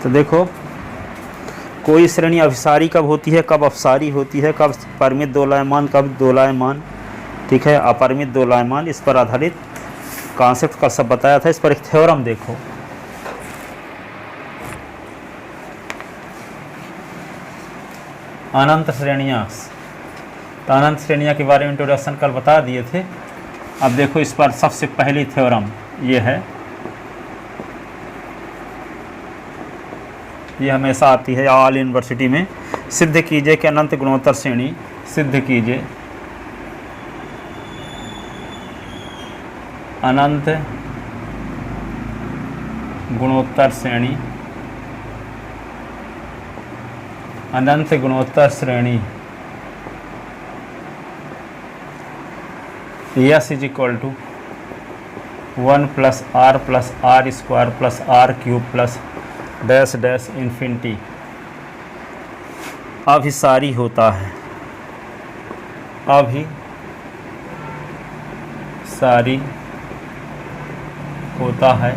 तो देखो कोई श्रेणी अभिसारी कब होती है, कब अपसारी होती है, कब परिमित दोलायमान, कब दोलायमान, ठीक है, अपरिमित दोलायमान, इस पर आधारित कॉन्सेप्ट का सब बताया था। इस पर एक थ्योरम देखो, अनंत श्रेणियाँ। तो अनंत श्रेणियाँ के बारे में इंट्रोडक्शन कल बता दिए थे। अब देखो इस पर सबसे पहली थ्योरम ये है, ये हमेशा आती है ऑल यूनिवर्सिटी में। सिद्ध कीजिए कि अनंत गुणोत्तर श्रेणी, सिद्ध कीजिए अनंत गुणोत्तर श्रेणी, अनंत गुणोत्तर श्रेणी S is equal to 1 plus r square plus r cube plus dash dash infinity अभिसारी होता है, अभिसारी होता है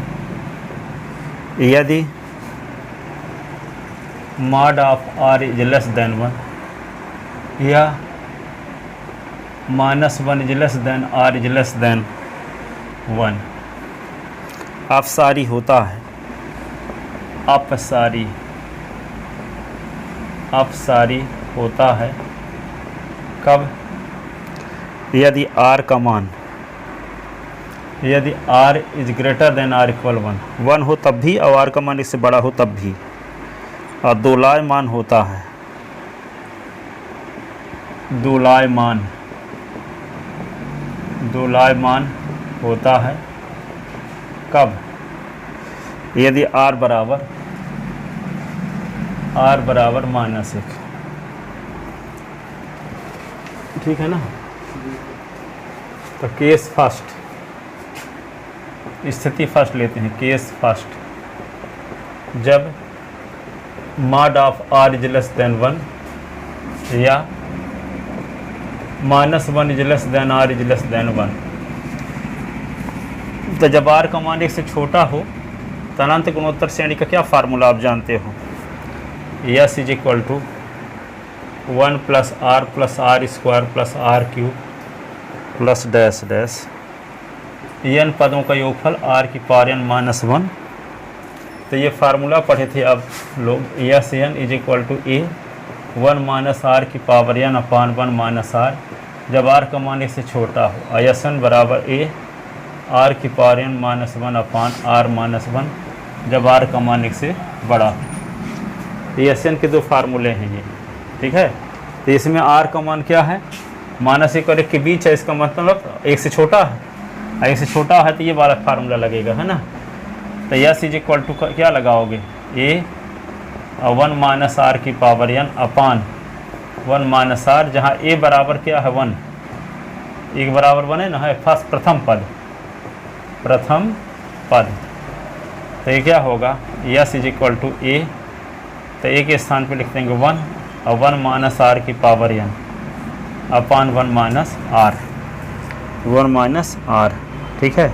यदि mod of r is less than 1 या -1 is less than r is less than 1। अपसारी होता है, अपसारी होता है कब? यदि r का मान, यदि r is greater than r equal 1 हो तब भी, और r का मान इससे बड़ा हो तब भी, और दोलायमान होता है, दोलायमान होता है कब? यदि r बराबर -1, ठीक है ना। तो केस फर्स्ट, स्थिति फर्स्ट लेते हैं, केस फर्स्ट, जब mod of r is less than 1 या -1 is less than r is less than 1। तो जब r का मान 1 से छोटा हो तो अनंत गुणोत्तर श्रेणी का क्या फार्मूला आप जानते हो? S is equal to 1 plus r square plus r cube plus dash dash n पदों का योगफल r की पावर n माइनस 1। तो ये फार्मूला पढ़े थे अब लोग, S N is equal to A 1 minus are की power n upon 1 minus R, जब r का मान 1 से छोटा हो। एस एन बराबर ए आर की power n minus 1 upon are minus 1, जब r का मान 1 से बड़ा हो। एस एन के दो फार्मूले हैं ये, ठीक है। तो इसमें r का मान क्या है? -1 और 1 के बीच है, इसका मतलब 1 से छोटा है। 1 से छोटा है तो ये वाला फार्मूला लगेगा, है ना। तो एस इज इक्वल टू क्या लगाओगे? ए 1 माइनस आर की power n upon 1 minus r, जहाँ ए बराबर क्या है 1, एक बराबर 1 है ना, है फर्स्ट प्रथम पद। तो ये क्या होगा? एस इज इक्वल टू ए, तो ए के स्थान पे लिख देंगे 1 और 1 माइनस आर की power n upon 1 minus r, ठीक है।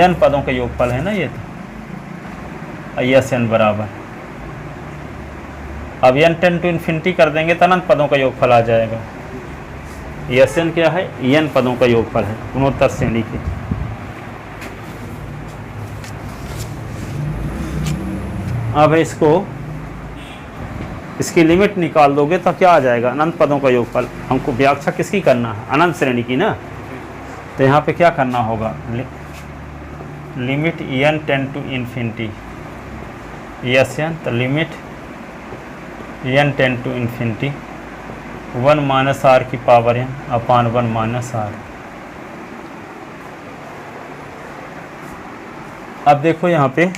n पदों का योगफल है ना ये, तो एस एन बराबर, अब n टेंड टू इन्फिनिटी कर देंगे तो अनंत पदों का योगफल आ जाएगा। एस एन क्या है? n पदों का योगफल है गुणोत्तर श्रेणी के। अब इसकी लिमिट निकाल दोगे तो क्या आ जाएगा? अनंत पदों का योगफल। हमको व्याख्या किसकी करना है? अनंत श्रेणी की ना। तो यहाँ पे क्या करना होगा? Limit n tend to infinity S N, तो limit n tend to infinity 1 minus are की power n upon 1 minus R. अब देखो यहाँ पे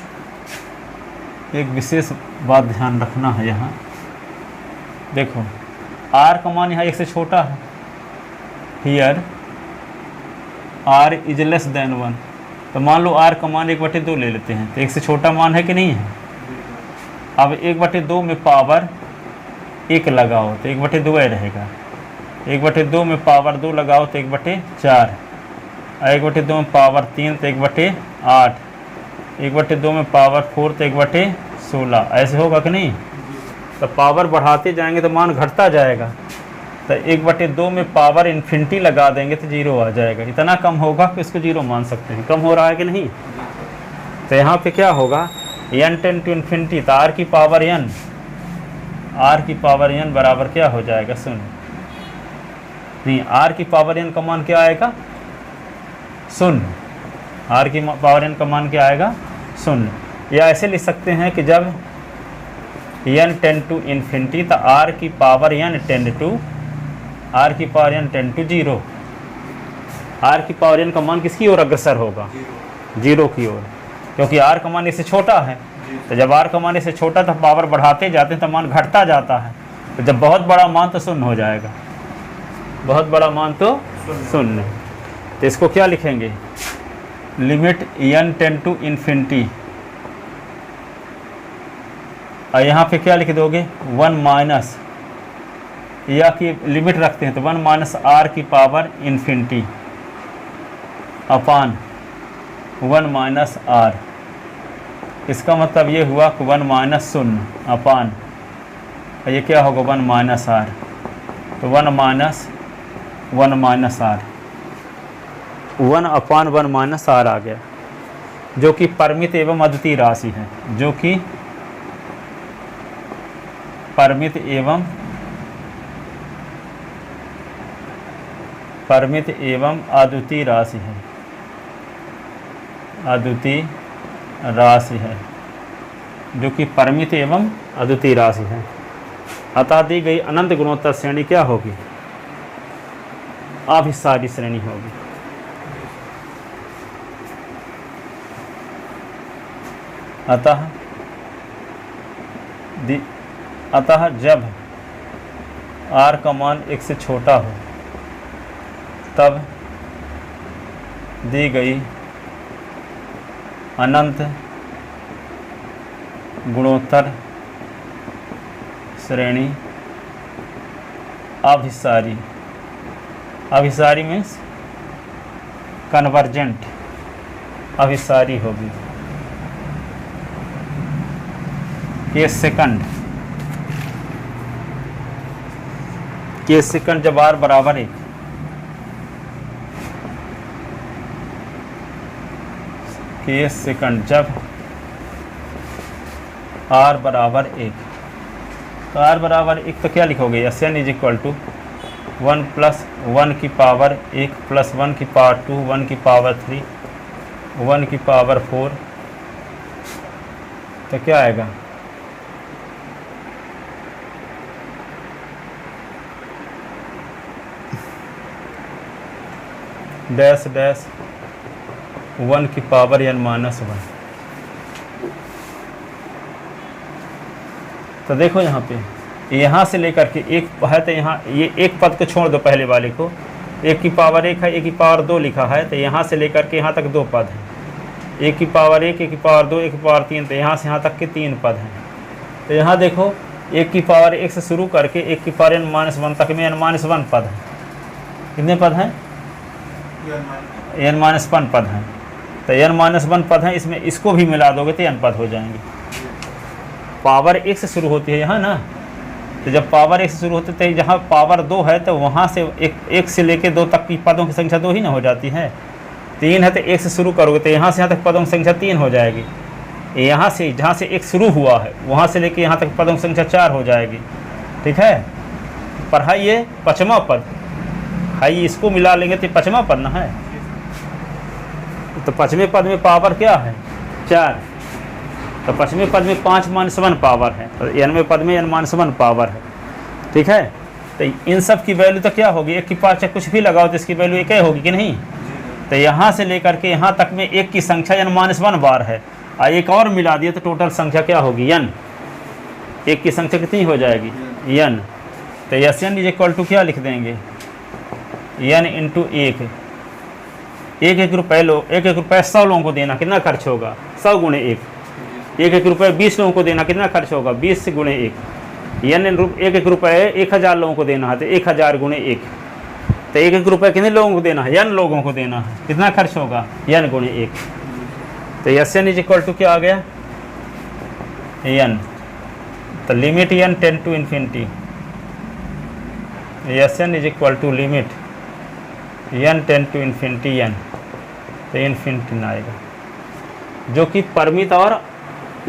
एक विशेष बात ध्यान रखना है। यहाँ देखो r का मान यहाँ 1 से छोटा है, here r is less than 1। तो मान लो r का मान 1/2 ले लेते हैं, तो 1 से छोटा मान है कि नहीं है। अब 1/2 में पावर 1 लगाओ तो 1/2 रहेगा, 1/2 में पावर 2 लगाओ तो 1/4, 1/2 में पावर 3 तो 1/8, 1/2 में पावर 4 तो 1/16 ऐसे होगा कि नहीं। तो पावर बढ़ाते जाएंगे तो मान घटता जाएगा, तो 1/2 में पावर इन्फिनिटी लगा देंगे तो 0 आ जाएगा। इतना कम होगा कि इसको 0 मान सकते हैं। कम हो रहा है कि नहीं। तो यहाँ पे क्या होगा, n टेंड टू इन्फिनिटी, तो r की पावर n बराबर क्या हो जाएगा, 0। नहीं, r की पावर n का मान क्या आएगा, 0। r की पावर n का मान क्या आएगा, 0। या ऐसे लिख सकते हैं कि जब n टेंड टू इन्फिनिटी तो r की power n tend to 0। r की पावर n का मान किसकी ओर अग्रसर होगा, 0 की ओर, क्योंकि r का मान इससे छोटा है। तो जब r का मान इससे छोटा तो पावर बढ़ाते जाते हैं तो मान घटता जाता है। तो जब बहुत बड़ा मान तो 0 हो जाएगा, बहुत बड़ा मान तो 0। तो इसको क्या लिखेंगे, limit n tend to infinity, और यहाँ पे क्या लिख दोगे, 1 माइनस, या की लिमिट रखते हैं तो 1 माइनस r की पावर इन्फिनिटी अपान 1 माइनस r। इसका मतलब ये हुआ कि 1 माइनस 0 अपान, ये क्या होगा, 1 माइनस r। तो 1 माइनस r, 1 अपान 1 माइनस r आ गया, जो कि परिमित एवं अद्वितीय राशि है, जो कि परिमित एवं अद्वितीय राशि है, अद्वितीय राशि है, जो कि परिमित एवं अद्वितीय राशि है। अतः दी गई अनंत गुणोत्तर श्रेणी क्या होगी, अभिसारी श्रेणी होगी। अतः जब r का मान 1 से छोटा हो तब दी गई अनंत गुणोत्तर श्रेणी अभिसारी, अभिसारी मीन्स कन्वर्जेंट अभिसारी होगी। केस सेकंड जब r बराबर 1, केस सेकंड जब r बराबर 1, तो r बराबर 1 तो क्या लिखोगे, Sn is equal to 1 plus 1 की पावर 1 प्लस 1 की पावर 2, 1 की पावर 3, 1 की पावर 4, तो क्या आएगा, डैश डैश 1 की पावर n माइनस 1। तो देखो यहाँ पे, यहाँ से लेकर के एक है, तो यहाँ ये एक पद को छोड़ दो, पहले वाले को, 1 की पावर 1 है, 1 की पावर 2 लिखा है, तो यहाँ से लेकर के यहाँ तक 2 पद हैं, 1 की पावर 1, 1 की पावर 2, 1 की पावर 3, तो यहाँ से यहाँ तक के 3 पद हैं। तो यहाँ देखो 1 की पावर 1 से शुरू करके 1 की पावर n माइनस 1 तक में n माइनस 1 पद है। कितने पद हैं, n माइनस 1 पद हैं। तो n माइनस 1 पद हैं, इसमें इसको भी मिला दोगे तो n पद हो जाएंगे। पावर 1 से शुरू होती है यहाँ ना, तो जब पावर 1 से शुरू होती है, तो जहाँ पावर 2 है तो वहाँ से 1 से लेके 2 तक की पदों की संख्या 2 ही ना हो जाती है। 3 है तो 1 से शुरू करोगे तो यहाँ से यहाँ तक पदों की संख्या 3 हो जाएगी। यहाँ से जहाँ से 1 शुरू हुआ है वहाँ से लेके यहाँ तक पदों की संख्या 4 हो जाएगी। ठीक है, पर है ये 5वां पद है, इसको मिला लेंगे तो 5वां पद ना है। तो 5वें पद में पावर क्या है, 4। तो 5वें पद में 5 माइनस 1 पावर है, तो 9वें पद में n माइनस 1 पावर है। ठीक है, तो इन सब की वैल्यू तो क्या होगी, 1 की पावर चाहे कुछ भी लगाओ तो इसकी वैल्यू 1 ही होगी कि नहीं। तो यहाँ से लेकर के यहाँ तक में 1 की संख्या n माइनस 1 बार है, और एक और मिला दिए तो टोटल संख्या क्या होगी, n। 1 की संख्या कितनी हो जाएगी, n। तो Sn इज इक्वल टू क्या लिख देंगे, n इंटू 1। 1 रुपये 100 लोगों को देना कितना खर्च होगा, 100 गुणे 1। 1 रुपये 20 लोगों को देना कितना खर्च होगा, 20 गुणे 1। यानी 1 रुपये 1000 लोगों को देना है तो 1000 गुणे 1। तो 1 रुपये कितने लोगों को देना है, n लोगों को देना है, कितना खर्च होगा, n गुणे 1। तो S N is equal to क्या आ गया, एन। तो limit n tend to infinity, S N is equal to limit n tend to infinity n, तो इन्फिनिटी ना आएगा, जो कि परिमित और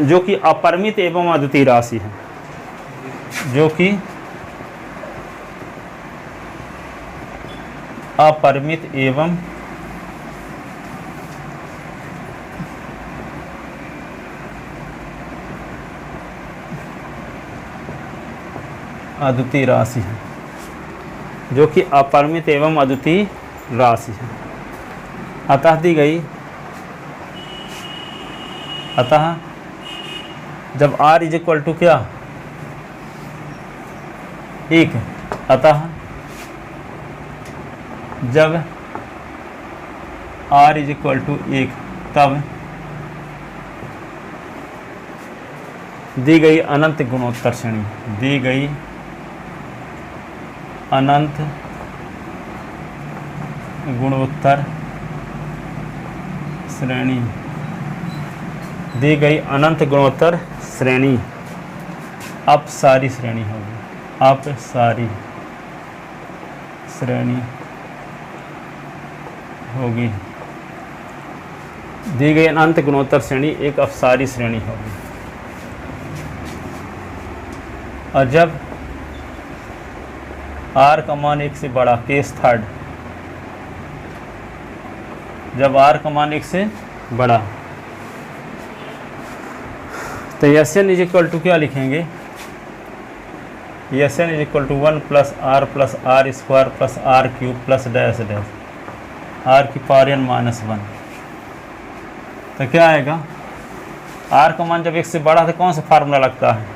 जो कि अपरिमित एवं अद्वितीय राशि है, जो कि अपरिमित एवं अद्वितीय राशि है, जो कि अपरिमित एवं अद्वितीय राशि है। अतः दी गई, अतः जब r इज इक्वल टू क्या, एक है, अतः जब r इज इक्वल टू एक, तब दी गई अनंत गुणोत्तर श्रेणी, दी गई अनंत गुणोत्तर श्रेणी, दी गई अनंत गुणोत्तर श्रेणी अपसारी श्रेणी होगी, अपसारी श्रेणी होगी। दी गई अनंत गुणोत्तर श्रेणी एक अपसारी श्रेणी होगी। और जब r का मान एक से बड़ा, केस थर्ड, जब r का मान एक से बड़ा, तो S N is equal to क्या लिखेंगे, S N is equal to 1 plus r square plus r cube plus dash dash r की पावर n माइनस 1। तो क्या आएगा, r का मान जब एक से बड़ा तो कौन सा फार्मूला लगता है,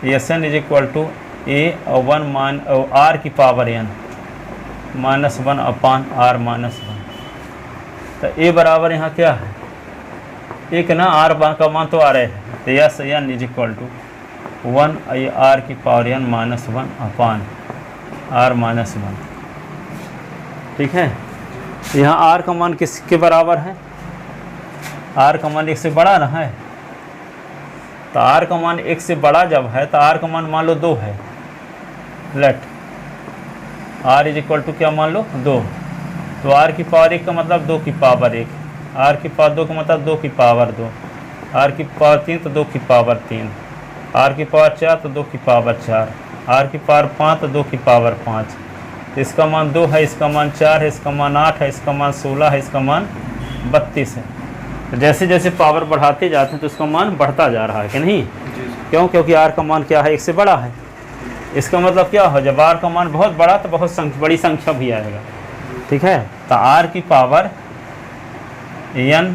S N is equal to A और 1 मान और आर की power n minus 1 upon are minus 1। तो ए बराबर यहाँ क्या है, एक ना, आर का मान तो आ रहे हैं, तो S N is equal to 1 R की power n minus 1 upon are minus 1। ठीक है, यहाँ आर का मान किसके बराबर है, आर का मान एक से बड़ा ना है, तो आर का मान एक से बड़ा जब है तो आर का मान लो 2 है, let r is equal to क्या मान लो 2, तो आर की पावर 1 का मतलब 2 की पावर 1, आर की पावर 2 का मतलब 2 की पावर 2, आर की पावर 3 तो 2 की पावर 3, आर की पावर 4 तो 2 की पावर 4, आर की पावर 5 तो 2 की पावर 5। तो इसका मान 2 है, इसका मान 4 है, इसका मान 8 है, इसका मान 16 है, इसका मान 32 है। तो जैसे जैसे पावर बढ़ाते जाते हैं तो उसका मान बढ़ता जा रहा है कि नहीं, क्यों, क्योंकि आर का मान क्या है, एक से बड़ा है। इसका मतलब क्या हो, जब आर का मान बहुत बड़ा तो बहुत बड़ी संख्या भी आएगा। ठीक है, तो आर की पावर n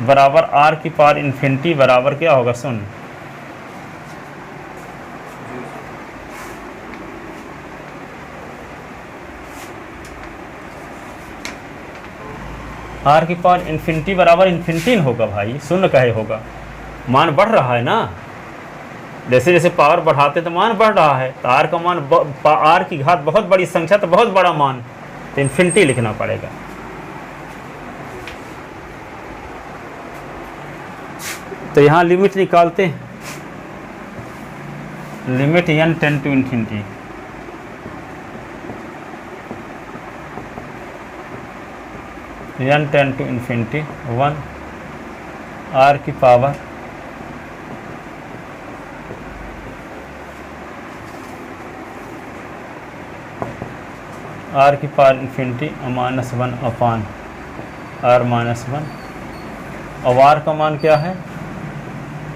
बराबर आर की पावर इन्फिनिटी बराबर क्या होगा, सुन, आर की पावर इन्फिनिटी बराबर इन्फिनिटी होगा भाई, शून्य कहे होगा, मान बढ़ रहा है ना, जैसे जैसे पावर बढ़ाते तो मान बढ़ रहा है, तो आर का मान आर की घात बहुत बड़ी संख्या तो बहुत बड़ा मान, तो इन्फिनिटी लिखना पड़ेगा। तो यहाँ लिमिट निकालते हैं, limit n tend to infinity, n tend to infinity 1 R की power infinity minus 1 upon are minus 1। और आर का मान क्या है,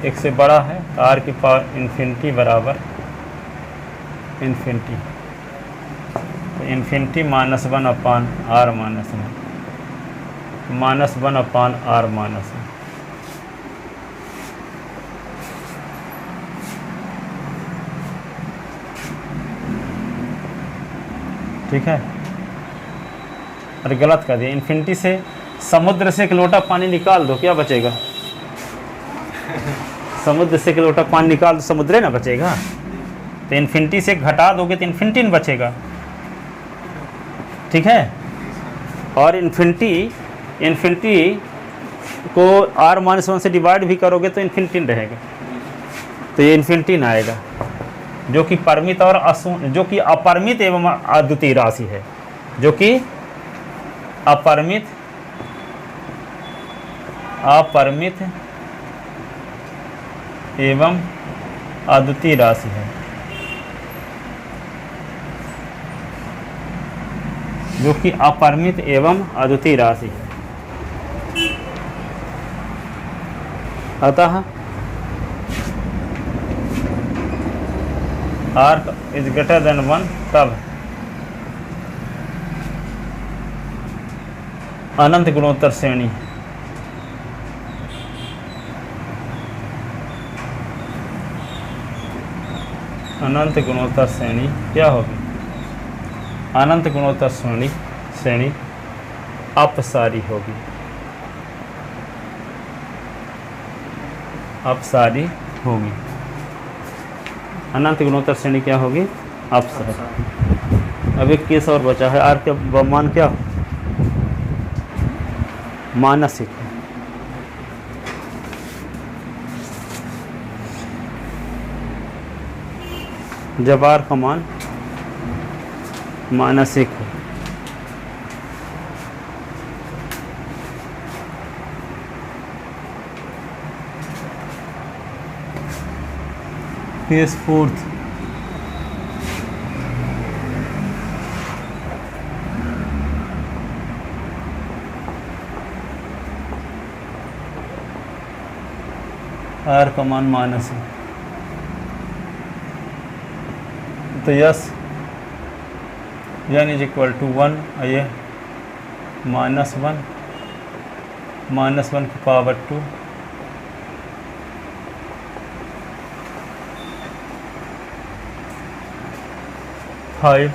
एक से बड़ा है, तो आर की पावर इन्फिनिटी बराबर इन्फिनिटी, तो infinity minus 1 upon are minus 1, minus 1 upon are minus 1। ठीक है, अरे गलत कर दिया, इन्फिनिटी से समुद्र से एक लोटा पानी निकाल दो, क्या बचेगा, समुद्र से एक लोटा पानी निकाल दो, समुद्र ना बचेगा, तो इन्फिनिटी से घटा दोगे तो इन्फिनिटी नहीं बचेगा। ठीक है, और इन्फिनिटी को r-1 से डिवाइड भी करोगे तो इन्फिनिटी रहेगा, तो ये इन्फिनिटी आएगा, जो कि परिमित और जो कि अपरिमित एवं अद्वितीय राशि है, जो कि अपरिमित एवं अद्वितीय राशि है, जो कि अपरिमित एवं अद्वितीय राशि है। अतः r इज ग्रेटर देन 1 तब अनंत गुणोत्तर श्रेणी क्या होगी? अनंत गुणोत्तर श्रेणी अपसारी होगी, अनंत गुणोत्तर श्रेणी क्या होगी? अपसारी। अब एक केस और बचा है, r का मान क्या हो? मानसिक। जब r का मान मानसिक हो, केस फोर्थ, r का मान मानस है, तो S n is equal to 1, ये -1 की पावर 2 5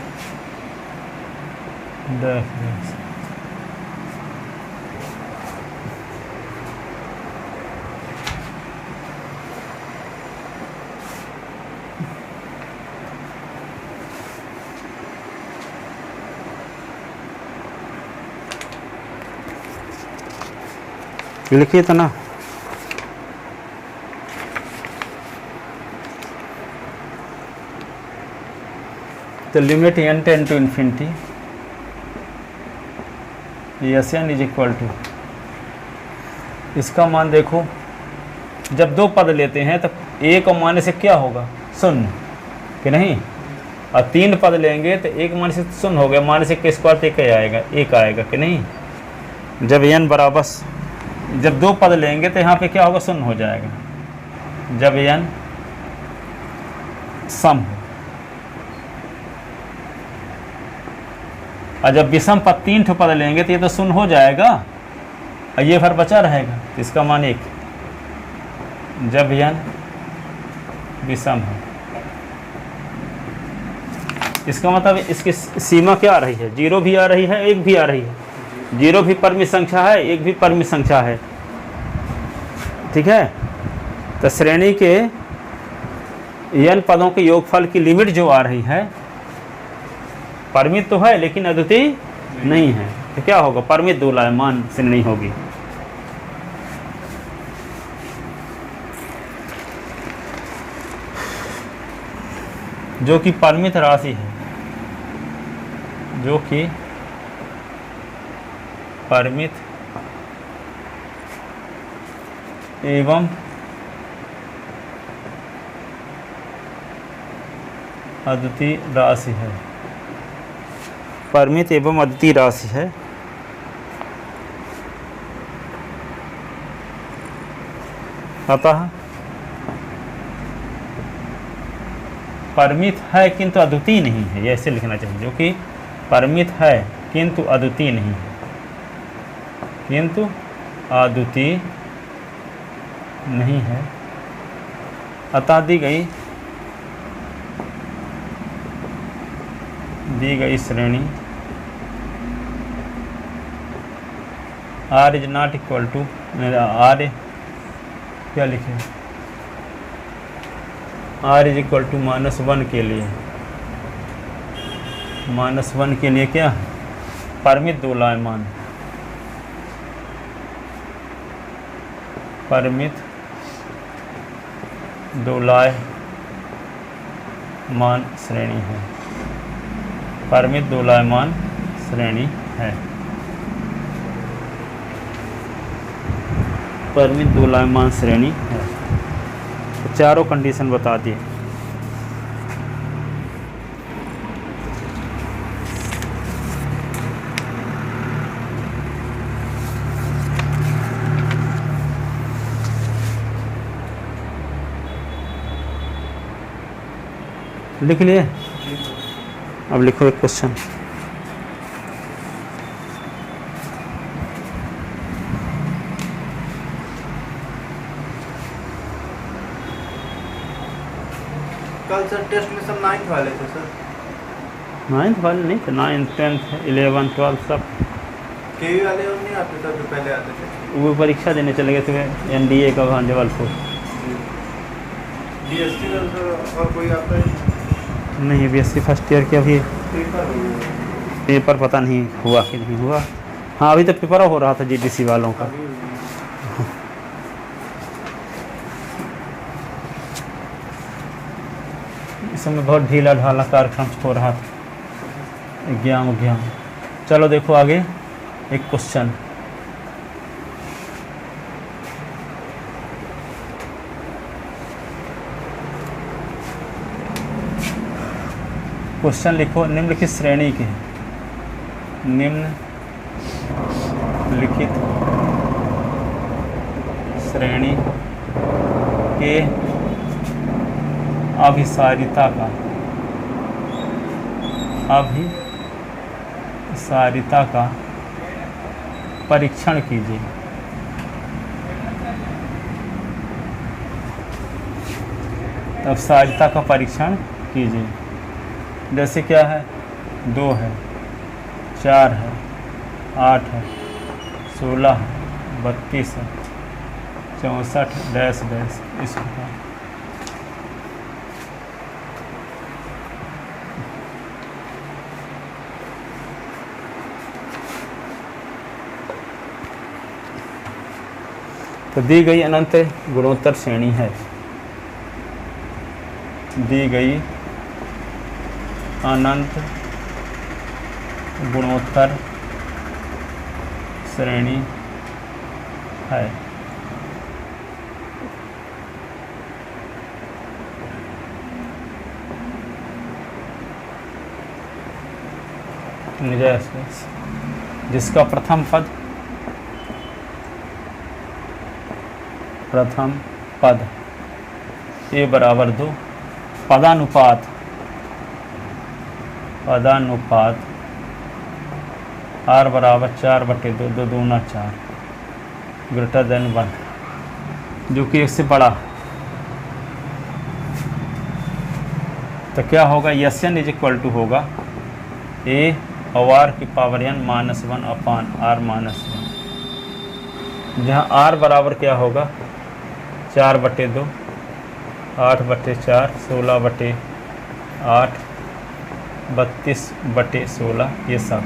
लिखिए तो ना। तो limit n tend to infinity S n is equal to, इसका मान देखो, जब दो पद लेते हैं तो एक और मान से क्या होगा? शून्य, कि नहीं? और तीन पद लेंगे तो एक मान से शून्य हो गया, मान से के स्क्वायर तो एक आएगा, कि नहीं? जब n बराबर, जब दो पद लेंगे तो यहाँ पे क्या होगा? शून्य हो जाएगा, जब n सम हो। और जब विषम पद तीन ठो पद लेंगे तो ये तो शून्य हो जाएगा और ये फिर बचा रहेगा, तो इसका मान 1, जब n विषम हो। इसका मतलब इसकी सीमा क्या आ रही है? 0 भी आ रही है, 1 भी आ रही है। 0 भी परिमित संख्या है, 1 भी परिमित संख्या है, ठीक है? तो श्रेणी के n पदों के योगफल की लिमिट जो आ रही है, परिमित तो है लेकिन अद्वितीय नहीं है, तो क्या होगा? परिमित दोलायमान श्रेणी होगी। जो कि परिमित राशि है, जो कि परिमित एवं अद्वितीय राशि है, परिमित एवं अद्वितीय राशि है। अतः परिमित है किंतु अद्वितीय नहीं है, ये ऐसे लिखना चाहिए, जो कि परिमित है किंतु अद्वितीय नहीं है, किंतु अद्वितीय नहीं है। अतः दी गई श्रेणी r is not equal to, r क्या लिखे? r इज इक्वल टू -1 के लिए, -1 के लिए क्या है? परिमित दोलायमान, परिमित दोलायमान श्रेणी है। परिमित दोलायमान श्रेणी है। परिमित दोलायमान श्रेणी है। तो चारों कंडीशन बता दिए। लिख लिए? अब लिखो एक क्वेश्चन। कल सर टेस्ट में सब 9th वाले थे सर। 9th वाले नहीं थे, 9th 10th 11 12 सब। केवी वाले और नहीं आते सर, जो पहले आते थे। वो परीक्षा देने चले गए थे NDA का वहाँ जबलपुर। DSC का सर और कोई आता है? नहीं, BSc फर्स्ट ईयर के अभी पेपर पेपर पता नहीं हुआ कि नहीं हुआ। हाँ, अभी तो पेपर हो रहा था GDC वालों का। इस समय बहुत ढीला ढाला कार्यक्रम हो रहा था, एग्जाम। चलो देखो आगे एक क्वेश्चन। क्वेश्चन लिखो, निम्नलिखित श्रेणी के निम्नलिखित श्रेणी के अभिसारिता का परीक्षण कीजिए। अभिसारिता का परीक्षण कीजिए। जैसे क्या है, 2 है, 4 है, 8 है, 16 है, 32 है, 64 डैश इस प्रकार। तो दी गई अनंत गुणोत्तर श्रेणी है। दी गई अनंत गुणोत्तर श्रेणी है। जिसका प्रथम पद a बराबर 2, पदानुपात r बराबर 4/2, 2 दूना 4 ग्रेटर देन 1, जो कि 1 से बड़ा। तो क्या होगा, Sn इज इक्वल टू होगा a और r की पावर n -1 अपान r -1, जहाँ r बराबर क्या होगा 4/2, 8/4, 16/8, 32/16, ये सब।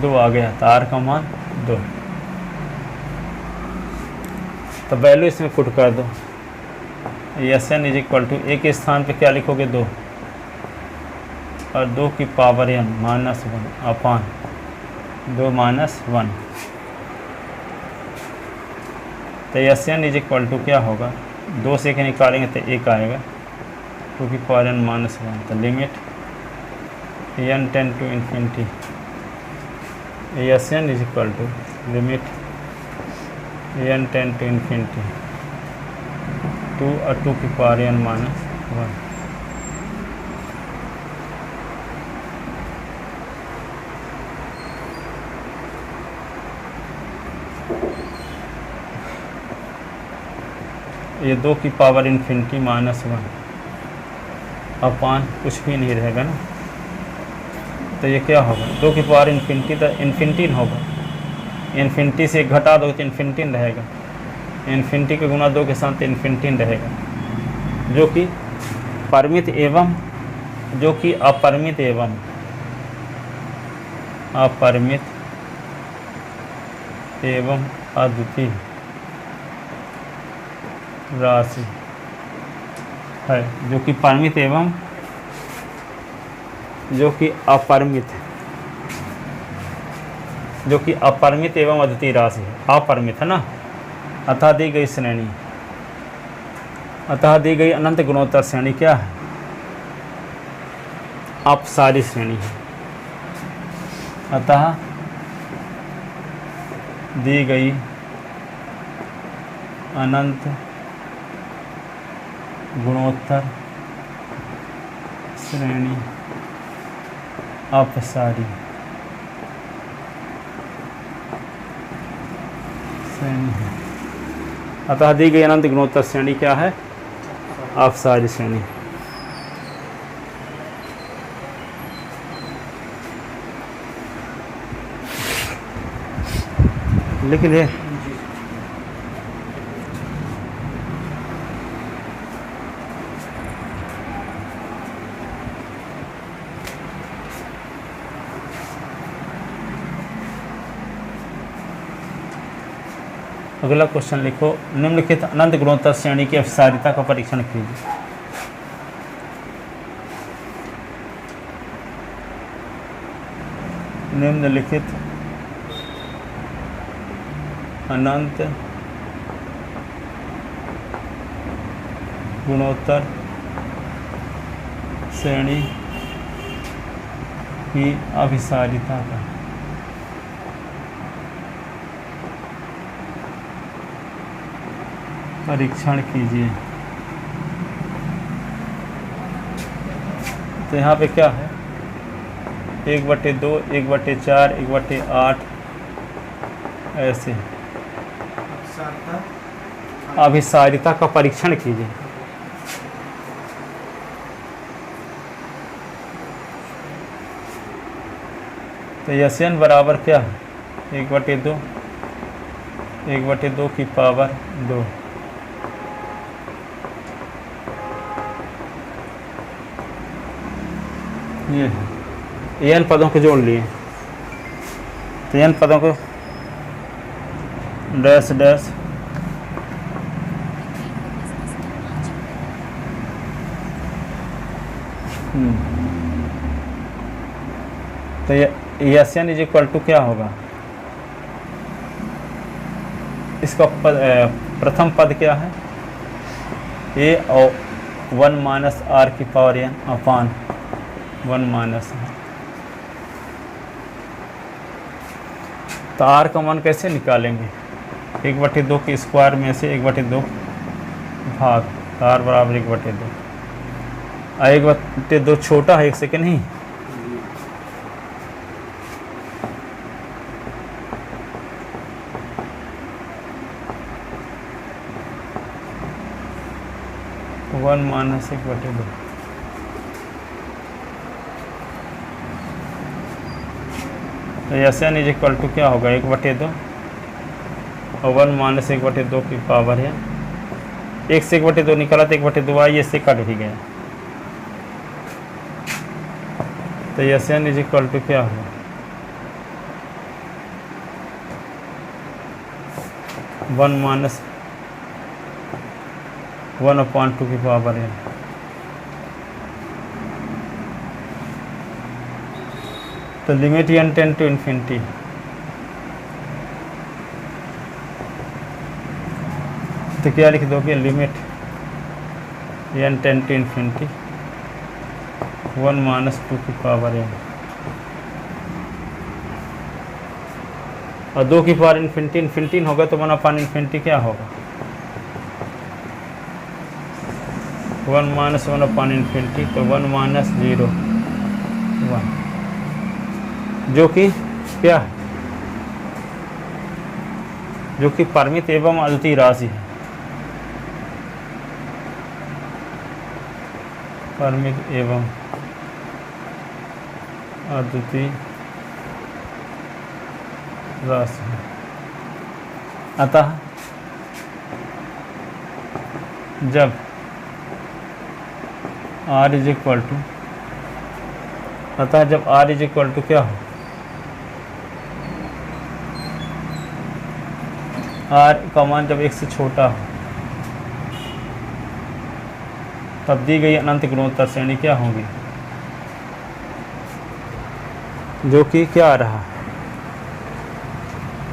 दो आ गया, तो r का मान 2। तो वैल्यू इसमें पुट कर दो। Sn is equal to a के स्थान पे क्या लिखोगे 2 और 2 की पावर n -1 अपान 2 -1। तो Sn इज इक्वल टू क्या होगा, 2 से के निकालेंगे तो 1 आएगा, 2 की पावर n -1। तो limit n tend to infinity, Sn is equal to limit n tend to infinity 2 और 2 की पावर n -1। ये 2 की पावर इन्फिनिटी -1 अपान कुछ भी नहीं रहेगा ना। तो ये क्या होगा, 2 की पावर इन्फिनिटी, तो इन्फिनिटी होगा। इन्फिनिटी से घटा दो तो इन्फिनिटी रहेगा। इन्फिनिटी के गुना 2 के साथ इन्फिनिटी रहेगा, जो कि परिमित एवं जो कि अपरिमित एवं अपरिमित एवं अद्वितीय राशि है, जो कि परिमित एवं अपरिमित एवं अद्वितीय राशि है। अपरिमित है ना। अतः दी गई श्रेणी, अतः दी गई अनंत गुणोत्तर श्रेणी क्या है? अपसारी श्रेणी है। अतः दी गई अनंत गुणोत्तर श्रेणी अपसारी श्रेणी है। अतः दी गई अनंत गुणोत्तर श्रेणी क्या है? अपसारी श्रेणी। लिख ले। अगला क्वेश्चन लिखो, निम्नलिखित अनंत गुणोत्तर श्रेणी की अपसारिता का परीक्षण कीजिए। निम्नलिखित अनंत गुणोत्तर श्रेणी की अभिसारिता का परीक्षण कीजिए। तो यहाँ पे क्या है? 1/2, 1/4, 1/8 ऐसे अभिसारिता का परीक्षण कीजिए। तो यशन बराबर क्या है? 1/2, 1/2 की पावर 2। ये है n पदों को जोड़ लिए। तो n पदों को डैश डैश तो S N is equal to क्या होगा? इसका प्रथम पद क्या है? ए और 1 माइनस आर की पावर n अपान 1 माइनस। तो आर का मान कैसे निकालेंगे? 1/2 के स्क्वायर में से 1/2 भाग, तो आर बराबर 1/2। 1/2 छोटा है 1 से कि नहीं? One minus 1/2। तो S N is equal to क्या होगा? 1/2 और 1 माइनस 1/2 की पावर है। 1 से 1/2 निकाला तो 1/2 आई, इससे कट भी गया। तो S N is equal to क्या होगा? 1 माइनस 1/2 की पावर है। तो limit n tend to infinity, तो क्या लिख दोगे? Limit n tend to infinity 1 minus 2 की पावर n, और 2 की पावर इन्फिनिटी इन्फिनिटी होगा तो 1/इन्फिनिटी क्या होगा? 1 माइनस 1/इन्फिनिटी, तो 1 माइनस 0 1, जो कि क्या है? जो कि परिमित एवं अद्वितीय राशि है। परिमित एवं अद्वितीय राशि है। अतः जब r इज इक्वल टू, अतः जब r इज इक्वल टू क्या हो? आर का मान जब 1 से छोटा हो तब दी गई अनंत गुणोत्तर श्रेणी क्या होगी, जो कि क्या आ रहा है,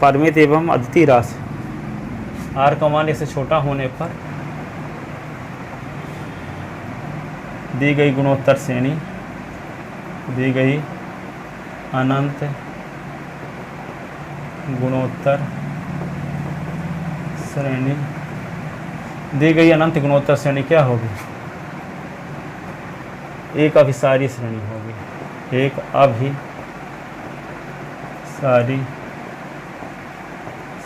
परिमित एवं अद्वितीय राशि। आर का मान 1 से छोटा होने पर दी गई गुणोत्तर श्रेणी, दी गई अनंत गुणोत्तर श्रेणी, दी गई अनंत गुणोत्तर श्रेणी क्या होगी, एक अभिसारी श्रेणी होगी, एक अभिसारी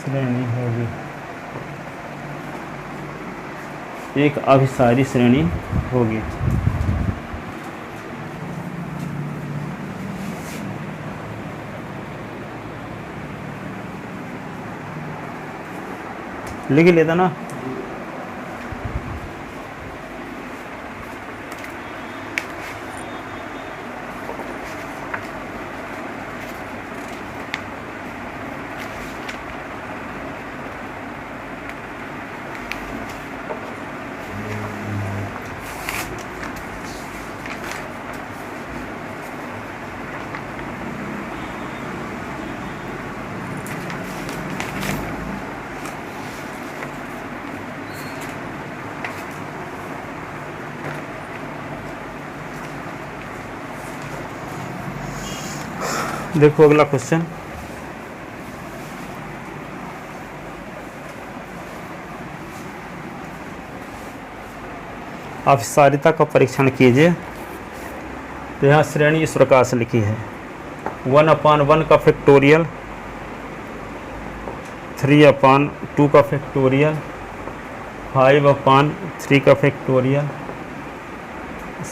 श्रेणी होगी, एक अभिसारी श्रेणी होगी। लिख लेता ना। देखो अगला क्वेश्चन, अभिसारिता का परीक्षण कीजिए। तो यहाँ श्रेणी इस प्रकार से लिखी है, 1/1 का फैक्टोरियल, 3/2 का फैक्टोरियल, 5/3 का फैक्टोरियल,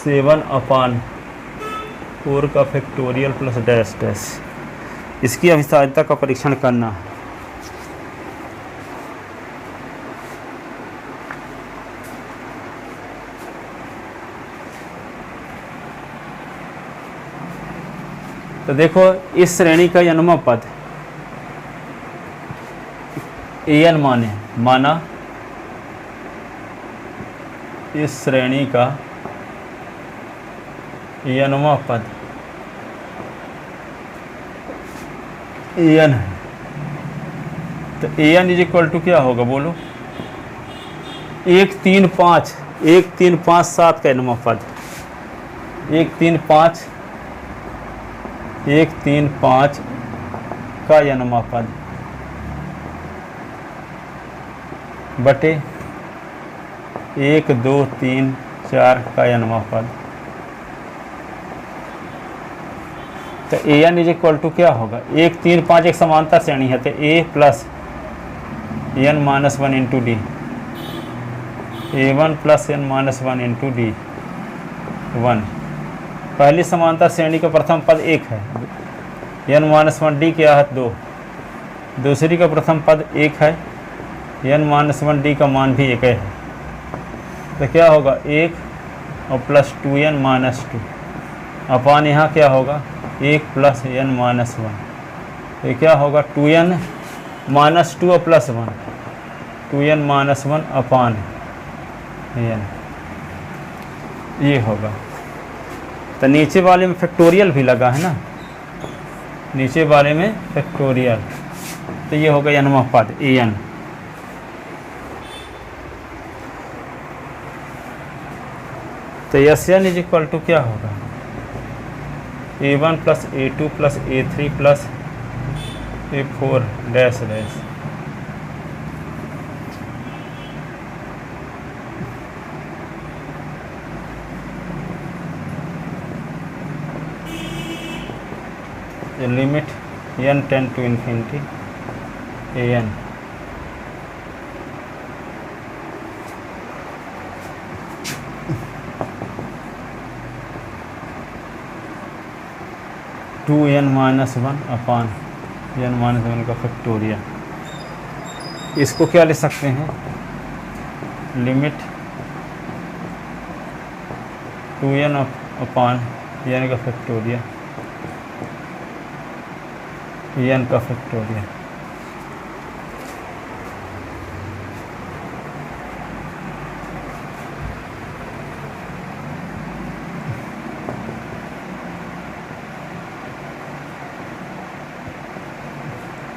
7/4 का फैक्टोरियल प्लस डैश डैश। इसकी अभिसारिता का परीक्षण करना है। तो देखो इस श्रेणी का जन्म पद an माना इस श्रेणी का जन्म पद an है। तो an इज इक्वल टू क्या होगा बोलो, 1 3 5 7 का जन्म पद, 1 3 5 का जन्म पद बटे 1 2 3 4 का जन्म पद। तो an इज इक्वल टू क्या होगा, 1 3 5 एक समांतर श्रेणी है, तो a plus n minus 1 into D, a1 plus n minus 1 into D 1। पहली समांतर श्रेणी का प्रथम पद 1 है, n माइनस 1 डी क्या है 2। दूसरी का प्रथम पद 1 है, n माइनस 1 डी का मान भी 1 है। तो क्या होगा 1 और प्लस 2n माइनस 2 अपान यहाँ क्या होगा 1 प्लस n माइनस 1। तो क्या होगा 2n माइनस 2 और प्लस 1, 2n माइनस 1 अपान n, ये होगा। तो नीचे वाले में फैक्टोरियल भी लगा है ना, नीचे वाले में फैक्टोरियल, तो ये होगा जन्म पद an। तो Sn इज इक्वल टू क्या होगा, a1 plus a2 plus a3 plus a4 dash dash. Limit n tend to infinity an। Two n minus 1 अपान n माइनस 1 का फैक्टोरियल। इसको क्या ले सकते हैं, लिमिट 2n अपान n का फैक्टोरियल, n का फैक्टोरियल।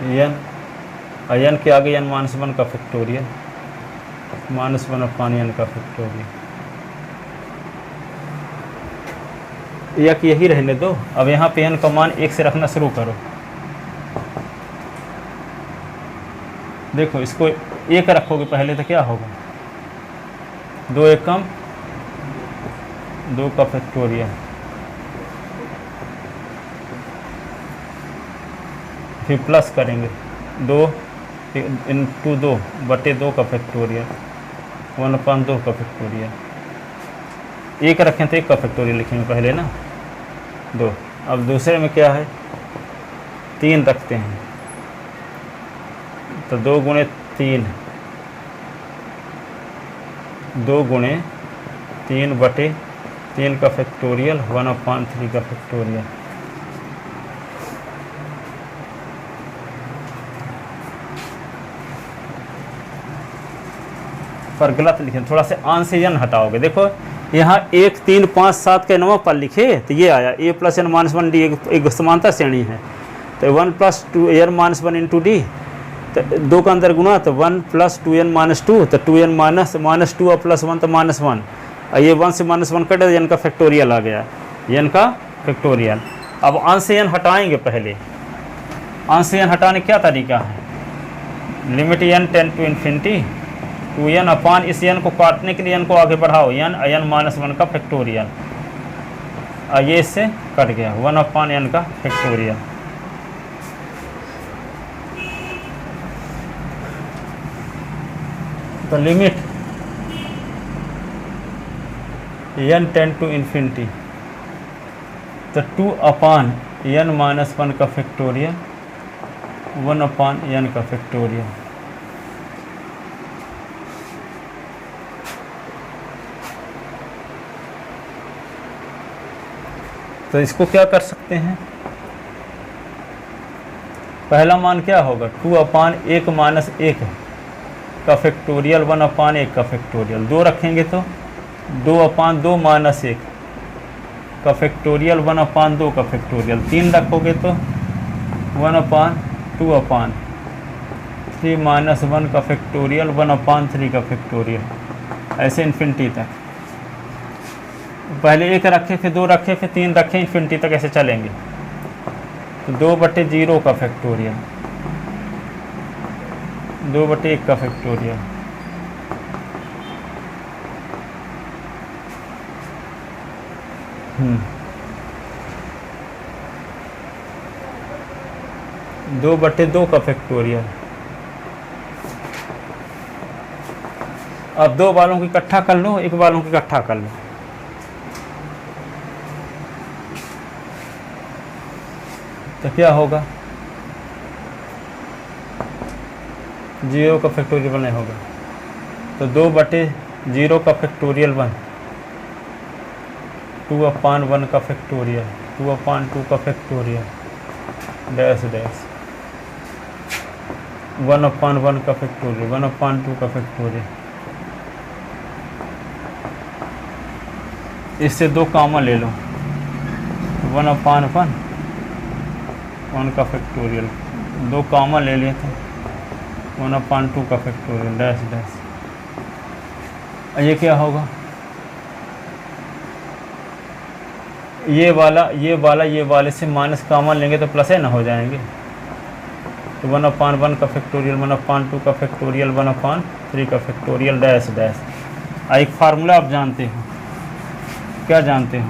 एन, एन के आगे एन माइनस वन का factorial, minus one upon n का फैक्टोरियल। या कि यही रहने दो। अब यहाँ पे एन का मान 1 से रखना शुरू करो। देखो इसको 1 रखोगे पहले तो क्या होगा, 2 एकम 2 का फैक्टोरियल, फिर प्लस करेंगे 2 इंटू 2 बटे 2 का फैक्टोरियल, 1/2 का फैक्टोरियल। 1 रखें तो 1 का फैक्टोरियल लिखेंगे पहले ना, 2। अब दूसरे में क्या है, 3 रखते हैं तो 2 गुणे 3, 2 गुणे 3 बटे 3 का फैक्टोरियल, 1/3 का फैक्टोरियल। पर गलत लिखे, थोड़ा से आन से एन हटाओगे। देखो यहाँ 1 3 5 7 के नवा पर लिखे तो ये आया a plus n minus one d, एक समानता श्रेणी है तो 1 plus 2 n minus one into d, तो 2 का अंदर गुना तो 1 प्लस 2n माइनस 2, तो 2n माइनस 2 और प्लस 1 तो माइनस 1, और ये 1 से माइनस 1 कटे तो एन का फैक्टोरियल आ गया, एन का फैक्टोरियल। अब आन से एन हटाएंगे पहले। आन से एन हटाने क्या तरीका है, limit n tend to infinity 2n upon, इस n को काटने के लिए n को आगे बढ़ाओ, n माइनस 1 का फैक्टोरियल, ये इससे कट गया 1/n का फैक्टोरियल। तो limit n tend to infinity तो 2/n माइनस 1 का फैक्टोरियल, 1/n का फैक्टोरियल। तो इसको क्या कर सकते हैं, पहला मान क्या होगा, 2/1 माइनस 1 का फैक्टोरियल, 1/1 का फैक्टोरियल। 2 रखेंगे तो 2/2 माइनस 1 का फैक्टोरियल, 1/2 का फैक्टोरियल। 3 रखोगे तो 1/2/3 माइनस 1 का फैक्टोरियल, 1/3 का फैक्टोरियल, ऐसे इन्फिनिटी तक। पहले 1 रखे, फिर 2 रखे, फिर 3 रखे, इन्फिनिटी तक ऐसे चलेंगे। तो 2/0 का फैक्टोरियल, 2/1 का फैक्टोरियल, दो बटे 2 का फैक्टोरियल। अब 2 वालों को इकट्ठा कर लो, 1 वालों को इकट्ठा कर लो, तो क्या होगा, 0 का फैक्टोरियल 1 होगा। तो 2/0 का फैक्टोरियल 1, 2/1 का फैक्टोरियल, 2/2 का फैक्टोरियल, डैश डैश 1/1 का फैक्टोरियल, 1/2 का फैक्टोरियल। इससे 2 कॉमन ले लो, 1/1 का फैक्टोरियल, 2 कॉमन ले लिए थे, 1/2 का फैक्टोरियल, डैश डैश। ये क्या होगा, ये वाले से माइनस कॉमन लेंगे तो प्लस है ना हो जाएंगे। तो 1/1 का फैक्टोरियल, 1/2 का फैक्टोरियल, 1/3 का फैक्टोरियल, डैश डैश। एक फार्मूला आप जानते हो, क्या जानते हो,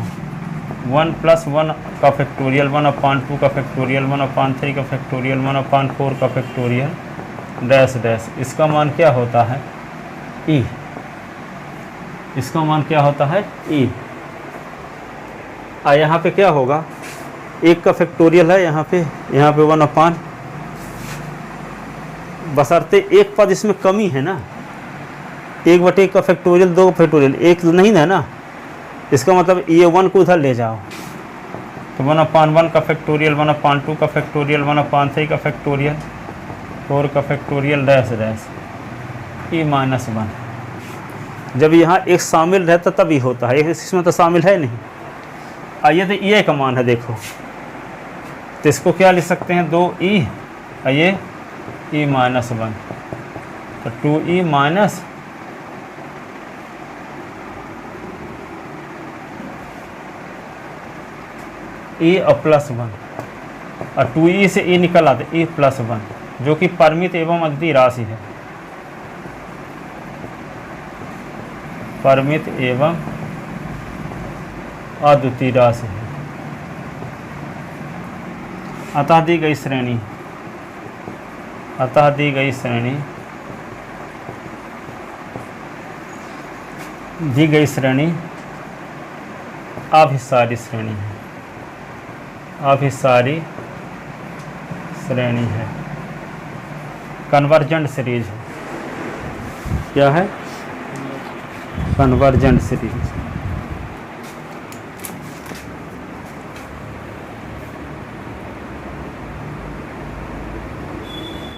1 + 1 का फैक्टोरियल, 1/2 का फैक्टोरियल, 1/3 का फैक्टोरियल, 1/4 का फैक्टोरियल, डैश डैश। इसका मान क्या होता है, ई। इसका मान क्या होता है, ई। यहाँ पे क्या होगा, 1 का फैक्टोरियल है यहाँ पे 1/, बशर्ते एक पद इसमें कमी है ना, 1/1 का फैक्टोरियल, 2 का फैक्टोरियल, 1 नहीं है ना, इसका मतलब ये 1 को उधर ले जाओ। तो 1/1 का फैक्टोरियल, 1/2 का फैक्टोरियल, 1/3 का फैक्टोरियल, 4 का फैक्टोरियल, डैश डैश, e-1। जब यहाँ एक शामिल रहता तभी होता है, इसमें तो शामिल है नहीं। आइए तो ये का मान है, देखो तो इसको क्या लिख सकते हैं, 2e और ये e माइनस 1, तो 2e माइनस e और प्लस 1, और 2e से e निकल आते e प्लस 1, जो कि परिमित एवं अद्वितीय राशि है। परिमित एवं अद्वितीय राशि है। अतः दी गई श्रेणी अभिसारी श्रेणी है। अभिसारी श्रेणी है, कन्वर्जेंट सीरीज है। क्या है? Convergent series.